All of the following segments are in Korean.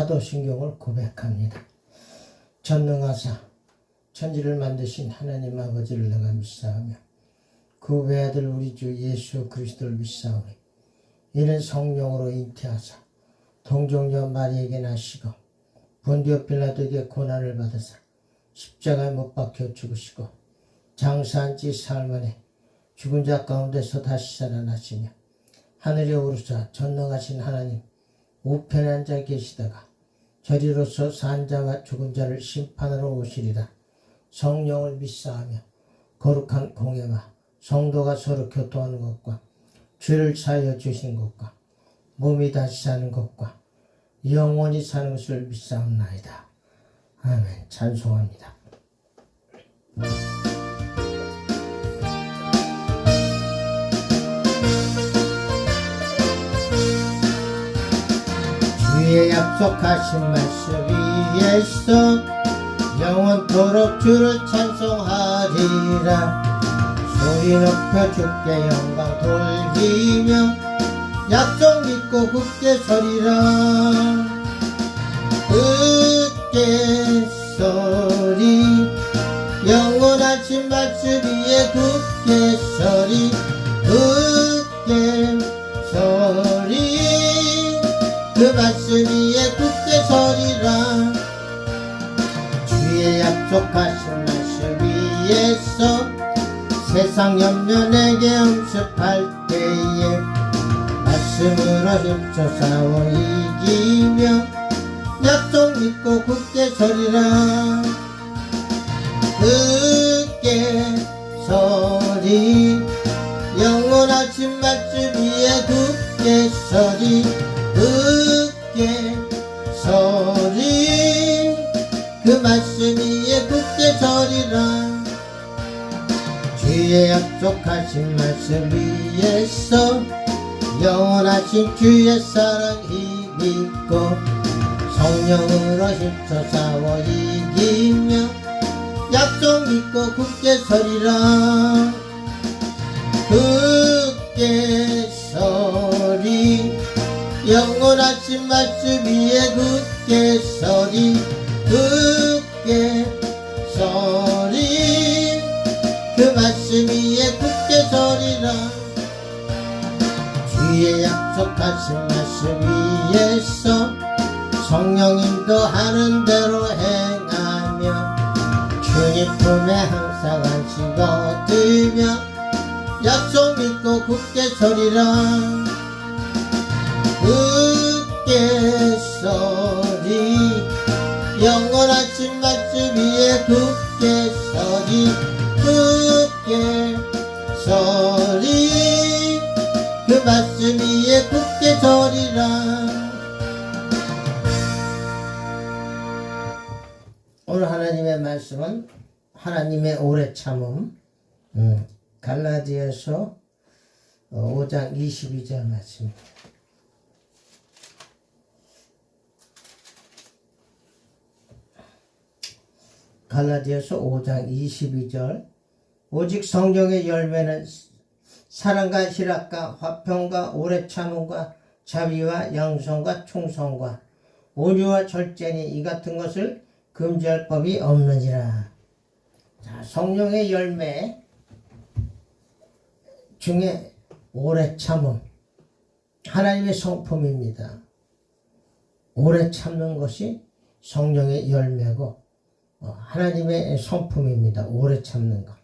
사도신경을 고백합니다. 전능하사 천지를 만드신 하나님 아버지를 내가 믿사오며 그 외아들 우리 주 예수 그리스도를 믿사오니 이는 성령으로 잉태하사 동정녀 마리에게 나시고 본디오 빌라도에게 고난을 받으사 십자가에 못 박혀 죽으시고 장사한 지 사흘 만에 죽은 자 가운데서 다시 살아나시며 하늘에 오르사 전능하신 하나님 우편에 앉아 계시다가 저리로서 산 자와 죽은 자를 심판하러 오시리라. 성령을 믿사하며 거룩한 공예와 성도가 서로 교통하는 것과 죄를 사하여 주신 것과 몸이 다시 사는 것과 영원히 사는 것을 믿사옵나이다. 아멘. 찬송합니다. 주의 약속하신 말씀 위에서 영원토록 주를 찬송하리라. 소리 높여 주께 영광 돌리며 약속 믿고 굳게 서리라. 굳게 서리 영원하신 말씀 위에 굳게 서리 굳게 서리 그 말씀 위에 굳게 서리라. 주의 약속하신 말씀 위에서 세상 연면에게 엄습할 때에 말씀으로 힘써 싸워 이기며 약속 믿고 굳게 서리라. 굳게 서리 영원하신 말씀 위에 굳게 서리 굳게 서리 그 말씀 위에 굳게 서리라. 주의 약속하신 말씀 위에서 영원하신 주의 사랑 힘입고 성령으로 힘써 싸워 이기며 약속 믿고 굳게 서리라. 굳게 서리 영원하신 말씀 위에 굳게 서리 굳게 서리 그 말씀 위에 굳게 서리라. 주의 약속하신 말씀 위에서 성령 인도하는 대로 행하며 주님 품에 항상 안식 얻으며 약속 믿고 굳게 서리라. 굳게 서리 영원하신 말씀 위에 굳게 서리 굳게 서리 그 말씀 위에 굳게 서리라. 오늘 하나님의 말씀은 하나님의 오래 참음 갈라디아서 5장 22절 말씀입니다. 갈라디아서 5장 22절 오직 성령의 열매는 사랑과 희락과 화평과 오래 참음과 자비와 양성과 충성과 온유와 절제니 이 같은 것을 금지할 법이 없느니라. 자, 성령의 열매 중에 오래 참음 하나님의 성품입니다. 오래 참는 것이 성령의 열매고 하나님의 성품입니다. 오래 참는 것.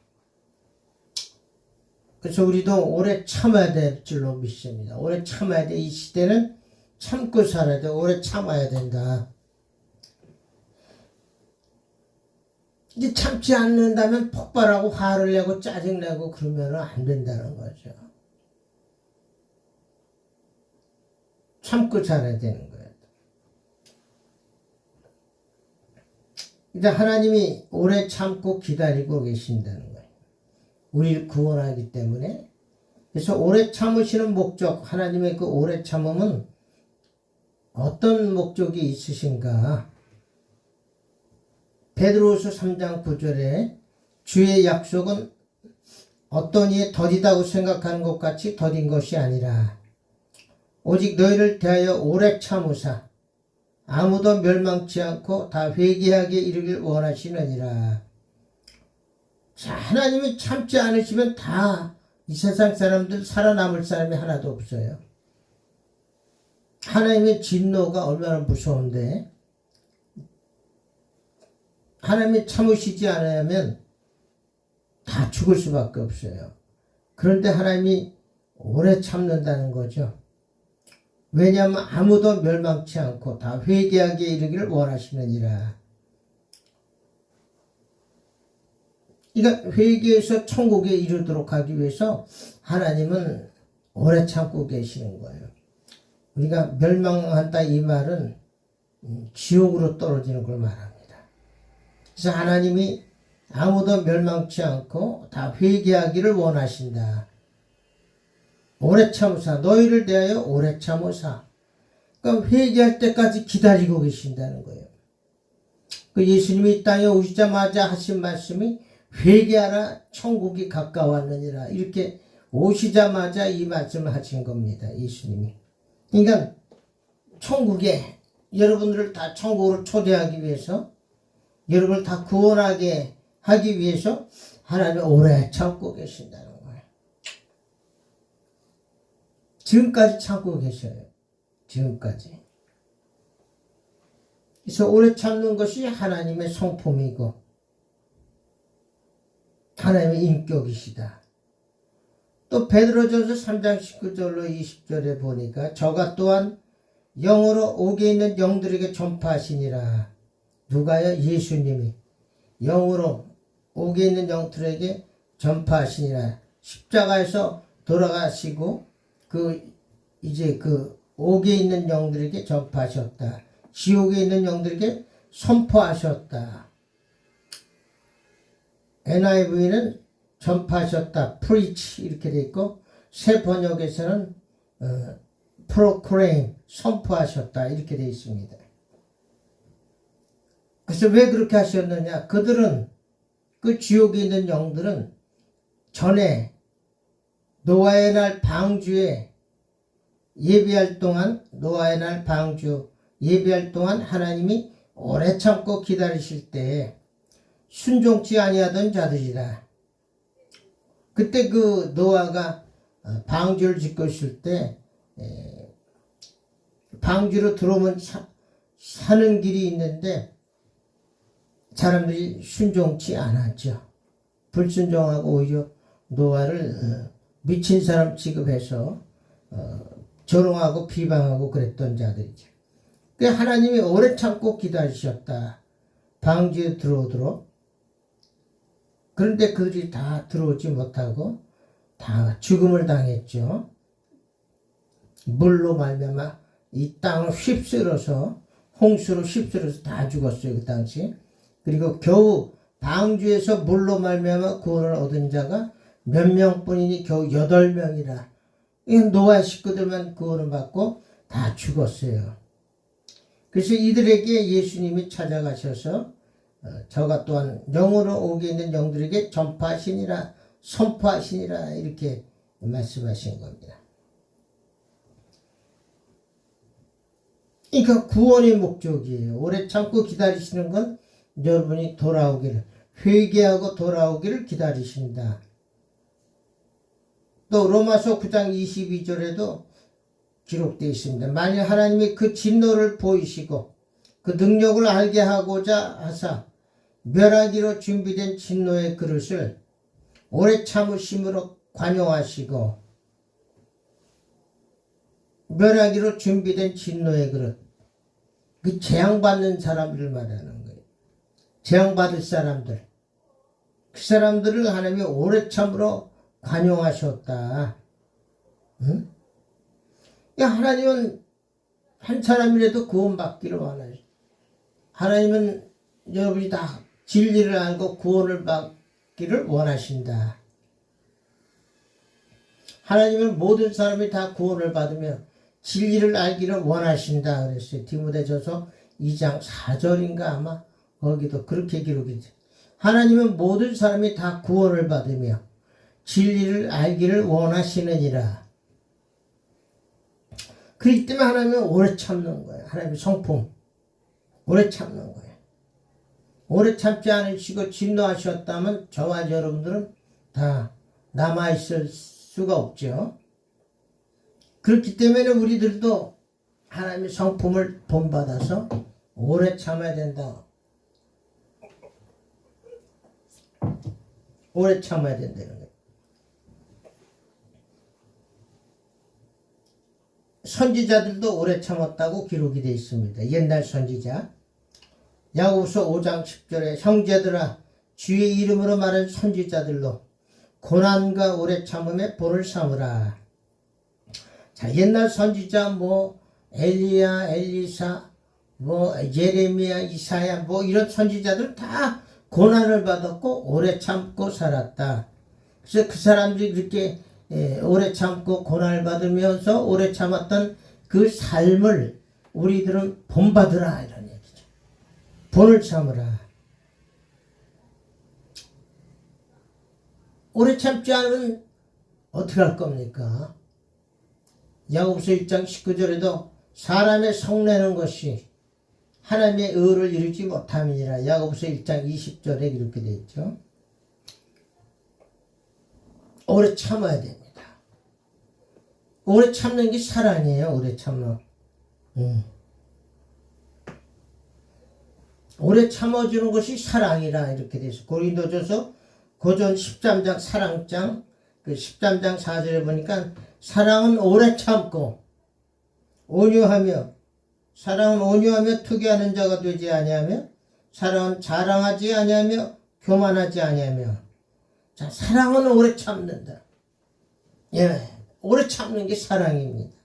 그래서 우리도 오래 참아야 될 줄로 믿습니다. 오래 참아야 돼. 이 시대는 참고 살아야 돼. 오래 참아야 된다. 이제 참지 않는다면 폭발하고 화를 내고 짜증내고 그러면 안 된다는 거죠. 참고 살아야 되는 거예요. 이제 하나님이 오래 참고 기다리고 계신다는 거예요. 우리를 구원하기 때문에. 그래서 오래 참으시는 목적, 하나님의 그 오래 참음은 어떤 목적이 있으신가? 베드로후서 3장 9절에 주의 약속은 어떤 이에 더디다고 생각하는 것 같이 더딘 것이 아니라 오직 너희를 대하여 오래 참으사 아무도 멸망치 않고 다 회개하게 이르길 원하시느니라. 자, 하나님이 참지 않으시면 다 이 세상 사람들 살아남을 사람이 하나도 없어요. 하나님의 진노가 얼마나 무서운데, 하나님이 참으시지 않으면 다 죽을 수밖에 없어요. 그런데 하나님이 오래 참는다는 거죠. 왜냐하면 아무도 멸망치 않고 다 회개하게 이르기를 원하시느니라. 그러니까 회개해서 천국에 이르도록 하기 위해서 하나님은 오래 참고 계시는 거예요. 우리가 멸망한다 이 말은 지옥으로 떨어지는 걸 말합니다. 그래서 하나님이 아무도 멸망치 않고 다 회개하기를 원하신다. 오래 참으사, 너희를 대하여 오래 참으사. 그러니까 회개할 때까지 기다리고 계신다는 거예요. 그 예수님이 이 땅에 오시자마자 하신 말씀이 회개하라 천국이 가까웠느니라. 이렇게 오시자마자 이 말씀을 하신 겁니다. 예수님이. 그러니까 천국에 여러분들을 다 천국으로 초대하기 위해서, 여러분을 다 구원하게 하기 위해서 하나님이 오래 참고 계신다는 거예요. 지금까지 참고 계셔요. 지금까지. 그래서 오래 참는 것이 하나님의 성품이고 하나님의 인격이시다. 또 베드로전서 3장 19절로 20절에 보니까 저가 또한 영으로 옥에 있는 영들에게 전파하시니라. 누가요? 예수님이 영으로 옥에 있는 영들에게 전파하시니라. 십자가에서 돌아가시고 이제 옥에 있는 영들에게 전파하셨다. 지옥에 있는 영들에게 선포하셨다. NIV는 전파하셨다, preach 이렇게 돼 있고, 새 번역에서는 proclaim, 선포하셨다 이렇게 돼 있습니다. 그래서 왜 그렇게 하셨느냐? 그들은, 그 지옥에 있는 영들은 전에 노아의 날 방주에 예비할 동안, 노아의 날 방주 예비할 동안 하나님이 오래 참고 기다리실 때 순종치 아니하던 자들이라. 그때 그 노아가 방주를 짓고 있을 때 방주로 들어오면 사는 길이 있는데 사람들이 순종치 않았죠. 불순종하고 오히려 노아를 미친 사람 취급해서 조롱하고 비방하고 그랬던 자들이죠. 그래서 하나님이 오래 참고 기다리셨다. 방주에 들어오도록. 그런데 그들이 다 들어오지 못하고 다 죽음을 당했죠. 물로 말미암아 이 땅을 휩쓸어서, 홍수로 휩쓸어서 다 죽었어요, 그 당시. 그리고 겨우 방주에서 물로 말미암아 구원을 얻은 자가 몇 명뿐이니 겨우 8명이라. 노아 식구들만 구원을 받고 다 죽었어요. 그래서 이들에게 예수님이 찾아가셔서 저가 또한 영으로 옥에 있는 영들에게 전파하시니라, 선포하시니라 이렇게 말씀하신 겁니다. 그러니까 구원의 목적이에요. 오래 참고 기다리시는 건 여러분이 돌아오기를, 회개하고 돌아오기를 기다리신다. 또 로마서 9장 22절에도 기록되어 있습니다. 만일 하나님이 그 진노를 보이시고 그 능력을 알게 하고자 하사 멸하기로 준비된 진노의 그릇을 오래 참으심으로 관용하시고, 멸하기로 준비된 진노의 그릇, 그 재앙받는 사람들을 말하는 거예요. 재앙받을 사람들, 그 사람들을 하나님이 오래 참으로 관용하셨다. 응? 하나님은 한 사람이라도 구원받기를 원하죠. 하나님은 여러분이 다 진리를 알고 구원을 받기를 원하신다. 하나님은 모든 사람이 다 구원을 받으며 진리를 알기를 원하신다 그랬어요. 디모데전서 2장 4절인가 아마 거기도 그렇게 기록이 돼요. 하나님은 모든 사람이 다 구원을 받으며 진리를 알기를 원하시느니라. 그렇기 때문에 하나님은 오래 참는 거예요. 하나님의 성품. 오래 참는 거예요. 오래 참지 않으시고 진노하셨다면 저와 여러분들은 다 남아있을 수가 없죠. 그렇기 때문에 우리들도 하나님의 성품을 본받아서 오래 참아야 된다. 오래 참아야 된다는 거예요. 선지자들도 오래 참았다고 기록이 되어 있습니다. 옛날 선지자. 야고보서 5장 10절에 형제들아 주의 이름으로 말한 선지자들로 고난과 오래 참음에 본을 삼으라. 자, 옛날 선지자 엘리야, 엘리사, 예레미야, 이사야 이런 선지자들 다 고난을 받았고 오래 참고 살았다. 그래서 그 사람들이 그렇게 오래 참고 고난을 받으면서 오래 참았던 그 삶을 우리들은 본받으라 이런 얘기죠. 본을 삼으라. 오래 참지 않으면 어떻게 할 겁니까? 야고보서 1장 19절에도 사람의 성내는 것이 하나님의 의를 이루지 못함이니라. 야고보서 1장 20절에 이렇게 되어 있죠. 오래 참아야 됩니다. 오래 참는 게 사랑이에요. 오래 참는. 오래 참아주는 것이 사랑이라 이렇게 되어 있어요. 고린도전서 고전 13장 사랑장 그 13장 4절에 보니까 사랑은 오래 참고 온유하며 사랑은 온유하며 투기하는 자가 되지 아니하며 사랑은 자랑하지 아니하며 교만하지 아니하며 자 사랑은 오래 참는다. 예, 오래 참는 게 사랑입니다.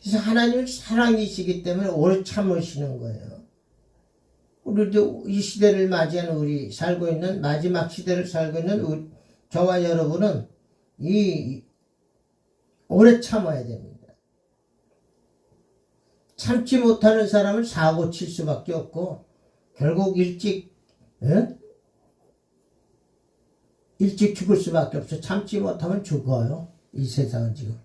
그래서 하나님은 사랑이시기 때문에 오래 참으시는 거예요. 우리도 이 시대를 맞이하는 우리 살고 있는 마지막 시대를 살고 있는 저와 여러분은 오래 참아야 됩니다. 참지 못하는 사람은 사고 칠 수밖에 없고 결국 일찍 죽을 수밖에 없어. 참지 못하면 죽어요. 이 세상은 지금.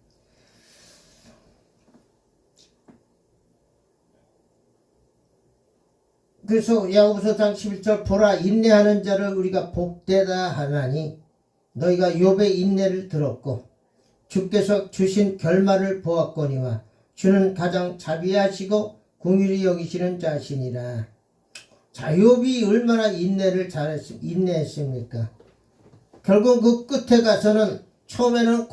그래서 야고보서 4장 11절 보라 인내하는 자를 우리가 복되다 하나니 너희가 욥의 인내를 들었고 주께서 주신 결말을 보았거니와 주는 가장 자비하시고 긍휼히 여기시는 자시니라. 자, 욥이 얼마나 인내했습니까? 결국 그 끝에 가서는 처음에는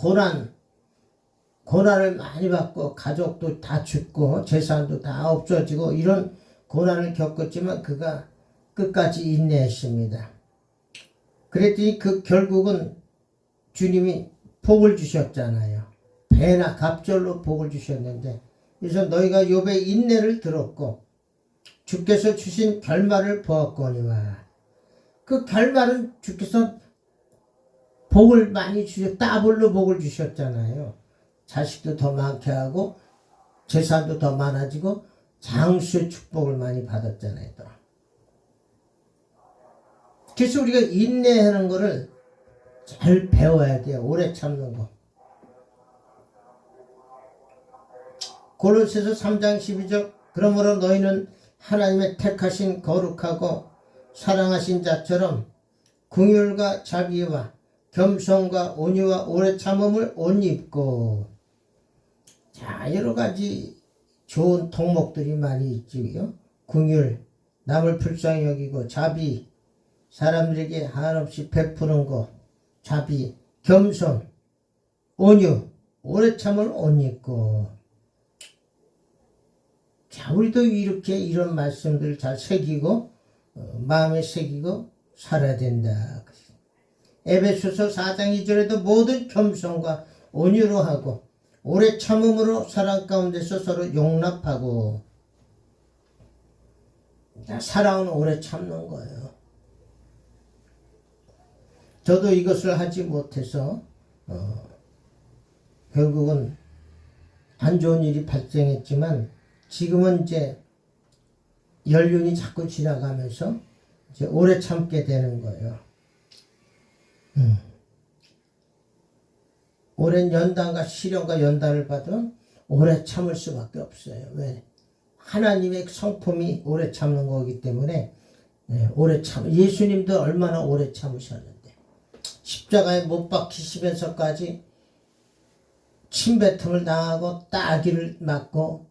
고난을 많이 받고 가족도 다 죽고 재산도 다 없어지고 이런 고난을 겪었지만 그가 끝까지 인내했습니다. 그랬더니 결국은 주님이 복을 주셨잖아요. 배나 갑절로 복을 주셨는데 그래서 너희가 욥의 인내를 들었고 주께서 주신 결말을 보았거니와 그 결말은 주께서 복을 많이 더블로 복을 주셨잖아요. 자식도 더 많게 하고 재산도 더 많아지고 장수의 축복을 많이 받았잖아요. 또. 그래서 우리가 인내하는 거를 잘 배워야 돼요. 오래 참는 거. 골로새서 3장 12절 그러므로 너희는 하나님의 택하신 거룩하고 사랑하신 자처럼 긍휼과 자비와 겸손과 온유와 오래 참음을 옷 입고 자 여러 가지 좋은 덕목들이 많이 있지요. 긍휼, 남을 불쌍히 여기고 자비, 사람들에게 한없이 베푸는 거, 자비, 겸손, 온유, 오래 참을 옷 입고 자 우리도 이렇게 이런 말씀들을 잘 새기고 마음에 새기고 살아야 된다. 에베소서 4장 2절에도 모든 겸손과 온유로 하고 오래 참음으로 사랑 가운데서 서로 용납하고 사랑은 오래 참는 거예요. 저도 이것을 하지 못해서 결국은 안 좋은 일이 발생했지만 지금은 이제 연륜이 자꾸 지나가면서 이제 오래 참게 되는 거예요. 오랜 연단과 시련과 연단을 받으면 오래 참을 수밖에 없어요. 왜? 하나님의 성품이 오래 참는 거기 때문에 오래 예수님도 얼마나 오래 참으셨는데 십자가에 못 박히시면서까지 침뱉음을 당하고 따귀를 맞고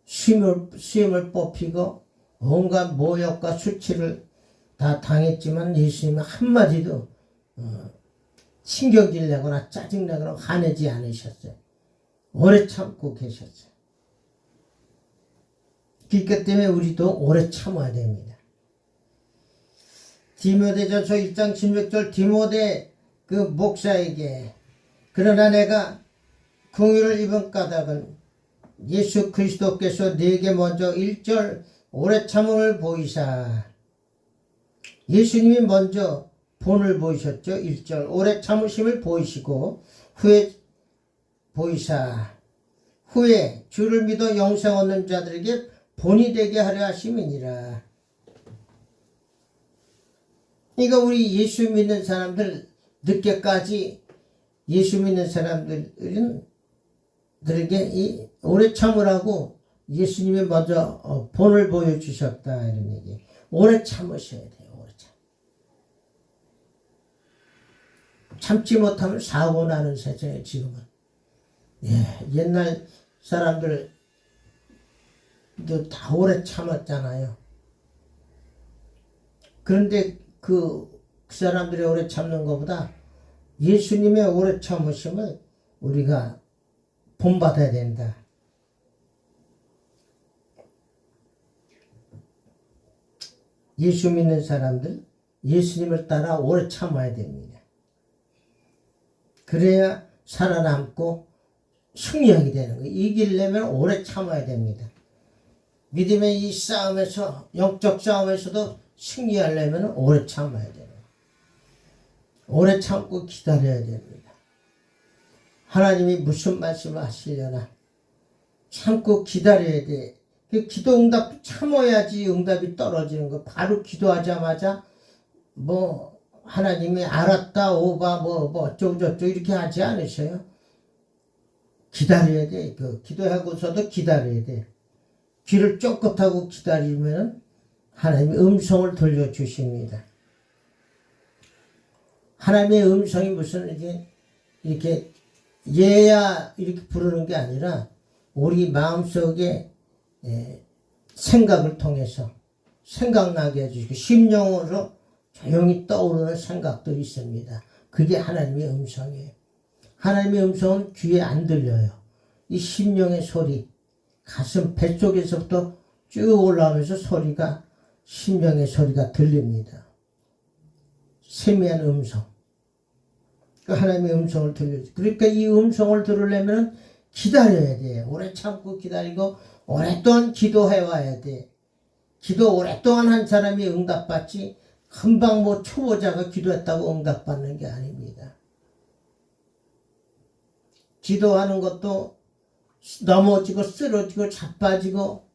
수염을 뽑히고 온갖 모욕과 수치를 다 당했지만 예수님은 한마디도 신경질 내거나 짜증내거나 화내지 않으셨어요. 오래 참고 계셨어요. 그렇기 때문에 우리도 오래 참아야 됩니다. 디모데전서 1장 16절 디모데 그 목사에게 그러나 내가 긍휼을 입은 까닭은 예수 그리스도께서 네게 먼저 1절 오래 참음을 보이사 예수님이 먼저 본을 보이셨죠. 1절 오래 참으심을 보이시고 후에 보이사 후에 주를 믿어 영생 얻는 자들에게 본이 되게 하려 하심이니라. 그러니까 우리 예수 믿는 사람들 늦게까지 예수 믿는 사람들에게 이 오래 참으라고 예수님이 먼저 본을 보여주셨다 이런 얘기. 오래 참으셔야 돼요. 오래 참지 못하면 사고 나는 세상에 지금은. 옛날 사람들도 다 오래 참았잖아요. 그런데 그 사람들이 오래 참는 것보다 예수님의 오래 참으심을 우리가 본받아야 된다. 예수 믿는 사람들 예수님을 따라 오래 참아야 됩니다. 그래야 살아남고 승리하게 되는 거예요. 이기려면 오래 참아야 됩니다. 믿음의 이 싸움에서 영적 싸움에서도 승리하려면 오래 참아야 돼요. 오래 참고 기다려야 됩니다. 하나님이 무슨 말씀을 하시려나 참고 기다려야 돼. 기도 응답 참아야지 응답이 떨어지는 거. 바로 기도하자마자 뭐 하나님이 알았다 오바 뭐 어쩌고 저쩌고 이렇게 하지 않으셔요. 기다려야 돼. 기도하고서도 기다려야 돼. 귀를 쫑긋하고 기다리면 하나님의 음성을 들려주십니다. 하나님의 음성이 무슨 이렇게 얘야 이렇게 부르는 게 아니라 우리 마음속에 생각을 통해서 생각나게 해주시고 심령으로 조용히 떠오르는 생각들이 있습니다. 그게 하나님의 음성이에요. 하나님의 음성은 귀에 안 들려요. 이 심령의 소리, 가슴 뱃속에서부터 쭉 올라오면서 소리가 심령의 소리가 들립니다. 세미한 음성. 그 하나님의 음성을 들려주죠. 그러니까 이 음성을 들으려면 기다려야 돼요. 오래 참고 기다리고 오랫동안 기도해 와야 돼. 기도 오랫동안 한 사람이 응답받지 금방 뭐 초보자가 기도했다고 응답받는 게 아닙니다. 기도하는 것도 넘어지고 쓰러지고 자빠지고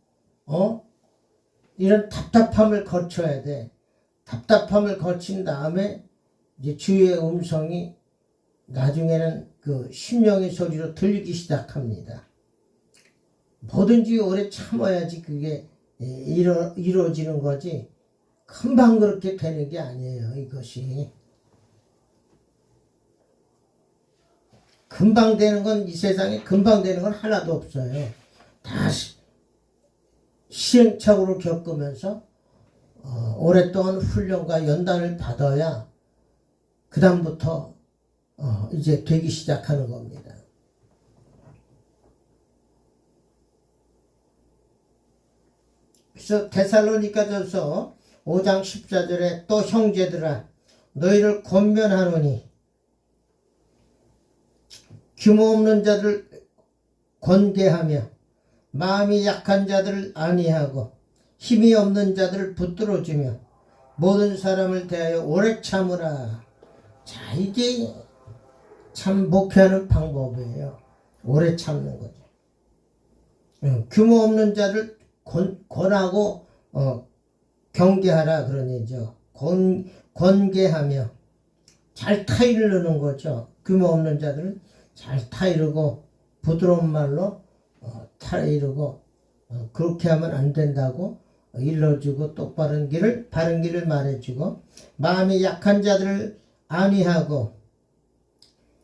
이런 답답함을 거쳐야 돼. 답답함을 거친 다음에 이제 주의 음성이 나중에는 그 심령의 소리로 들리기 시작합니다. 뭐든지 오래 참아야지 그게 이루어지는 거지 금방 그렇게 되는 게 아니에요. 이것이 금방 되는 건 이 세상에 금방 되는 건 하나도 없어요. 다 시행착오를 겪으면서 오랫동안 훈련과 연단을 받아야 그 다음부터 이제 되기 시작하는 겁니다. 그래서 데살로니가전서 5장 14절에 또 형제들아 너희를 권면하노니 규모 없는 자들 권계하며 마음이 약한 자들을 안위하고 힘이 없는 자들을 붙들어주며 모든 사람을 대하여 오래 참으라. 자, 이게 참 목회하는 방법이에요. 오래 참는 거죠. 규모 없는 자를 권하고 경계하라 그런 얘기죠. 권계하며 잘 타이르는 거죠. 규모 없는 자들은 잘 타이르고 부드러운 말로 타이르고 그렇게 하면 안 된다고 일러주고 똑바른 길을 바른 길을 말해주고 마음이 약한 자들을 안위하고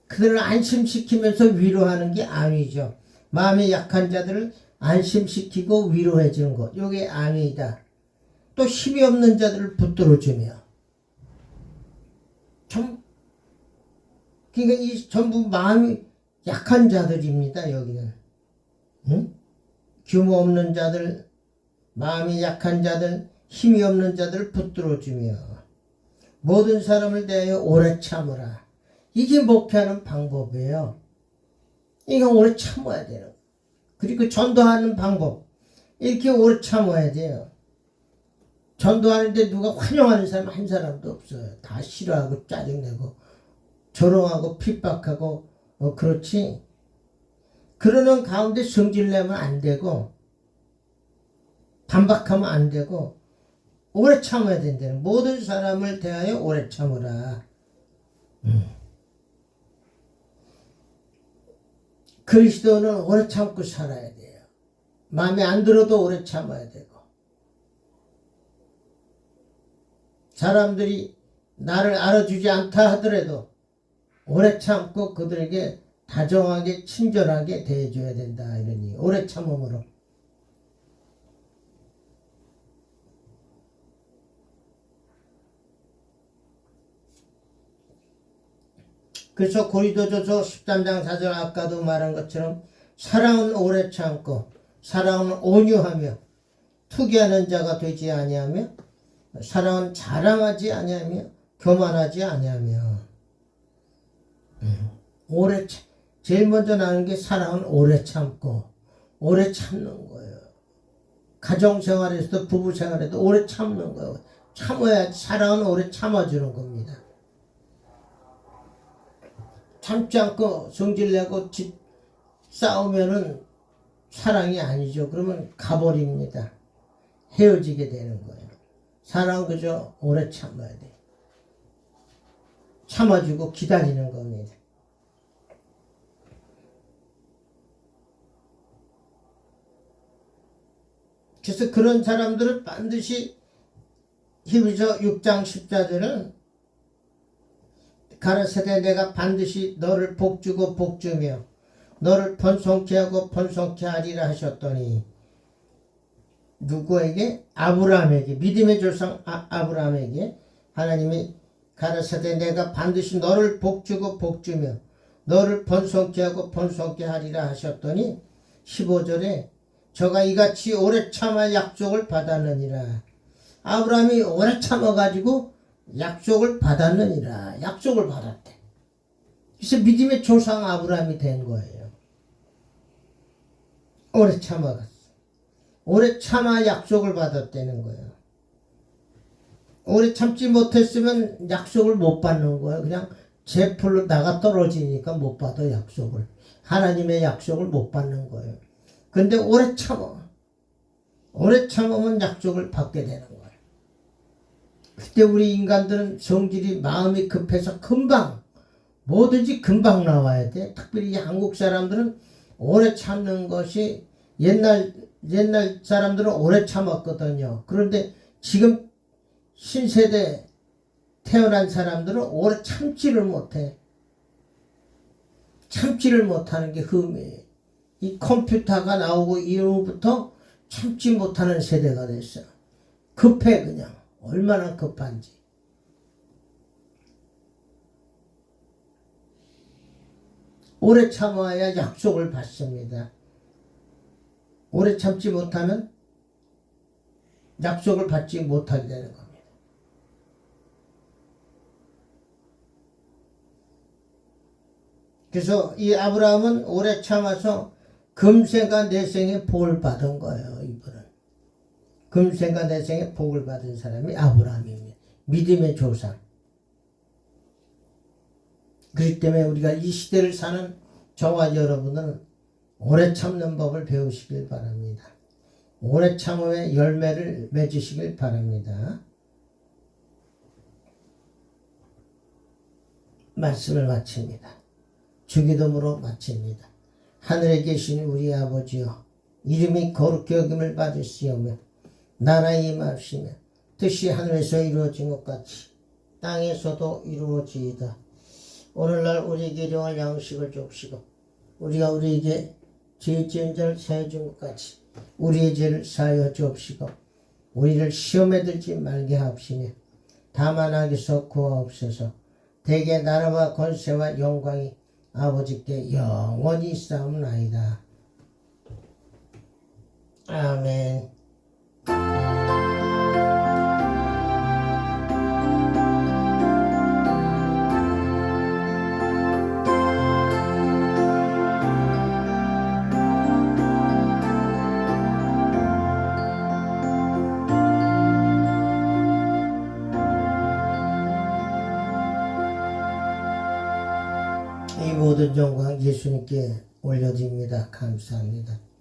그들을 안심시키면서 위로하는 게 안위죠. 마음이 약한 자들을 안심시키고 위로해 주는 것. 이게 안위이다. 또 힘이 없는 자들을 붙들어주며 그러니까 이 전부 마음이 약한 자들입니다. 여기는 응? 규모 없는 자들, 마음이 약한 자들, 힘이 없는 자들을 붙들어주며 모든 사람을 대하여 오래 참으라. 이게 목표하는 방법이에요. 이거 오래 참아야 돼요. 그리고 전도하는 방법 이렇게 오래 참아야 돼요. 전도하는데 누가 환영하는 사람 한 사람도 없어요. 다 싫어하고 짜증내고 조롱하고 핍박하고 그렇지. 그러는 가운데 성질내면 안 되고 반박하면 안 되고 오래 참아야 된다는. 모든 사람을 대하여 오래 참으라. 그리스도는 오래 참고 살아야 돼요. 마음에 안 들어도 오래 참아야 되고 사람들이 나를 알아주지 않다 하더라도 오래 참고 그들에게 다정하게 친절하게 대해줘야 된다. 이러니 오래 참음으로. 그래서 고린도전서 13장 4절 아까도 말한 것처럼 사랑은 오래 참고 사랑은 온유하며 투기하는 자가 되지 아니하며 사랑은 자랑하지 아니하며 교만하지 아니하며 오래 제일 먼저 나는 게 사랑은 오래 참고 오래 참는 거예요. 가정생활에서도 부부생활에도 오래 참는 거예요. 참아야 사랑은 오래 참아주는 겁니다. 참지 않고 성질내고 싸우면은 사랑이 아니죠. 그러면 가버립니다. 헤어지게 되는 거예요. 사랑은 그저 오래 참아야 돼. 참아주고 기다리는 겁니다. 그래서 그런 사람들은 반드시 히브리서 6장 10절은 가라사대 내가 반드시 너를 복주고 복주며 너를 번성케 하고 번성케 하리라 하셨더니 누구에게? 아브라함에게, 믿음의 조상 아브라함에게 하나님이 가라사대 내가 반드시 너를 복주고 복주며 너를 번성케 하고 번성케 하리라 하셨더니 15절에 저가 이같이 오래 참아 약속을 받았느니라. 아브라함이 오래 참아가지고 약속을 받았느니라. 약속을 받았대. 그래서 믿음의 조상 아브라함이 된 거예요. 오래 참아갔어. 오래 참아 약속을 받았다는 거예요. 오래 참지 못했으면 약속을 못 받는 거예요. 그냥 제풀로 나가 떨어지니까 못 받아 약속을. 하나님의 약속을 못 받는 거예요. 근데 오래 참아. 오래 참으면 약속을 받게 되는 거예요. 그때 우리 인간들은 성질이 마음이 급해서 금방 뭐든지 금방 나와야 돼. 특별히 한국 사람들은 오래 참는 것이 옛날 사람들은 오래 참았거든요. 그런데 지금 신세대 태어난 사람들은 오래 참지를 못해. 참지를 못하는 게 흠이에요. 이 컴퓨터가 나오고 이후부터 참지 못하는 세대가 됐어. 급해 그냥. 얼마나 급한지. 오래 참아야 약속을 받습니다. 오래 참지 못하면 약속을 받지 못하게 되는 겁니다. 그래서 이 아브라함은 오래 참아서 금생과 내생에 복을 받은 거예요. 이분은 금생과 내생에 복을 받은 사람이 아브라함입니다. 믿음의 조상. 그렇기 때문에 우리가 이 시대를 사는 저와 여러분은 오래 참는 법을 배우시길 바랍니다. 오래 참음의 열매를 맺으시길 바랍니다. 말씀을 마칩니다. 주기도문으로 마칩니다. 하늘에 계신 우리 아버지여, 이름이 거룩히 여김을 받으시오며 나라에 임하시며 뜻이 하늘에서 이루어진 것 같이 땅에서도 이루어지이다. 오늘날 우리에게 일용할 양식을 줍시고 우리가 우리에게 죄 지은 자를 사하여 준 것 같이 우리의 죄를 사하여 주옵시고 우리를 시험에 들지 말게 하옵시며 다만 악에서 구하옵소서. 대개 나라와 권세와 영광이 아버지께 영원히 있사옵나이다. 아멘. 이 모든 영광 예수님께 올려드립니다. 감사합니다.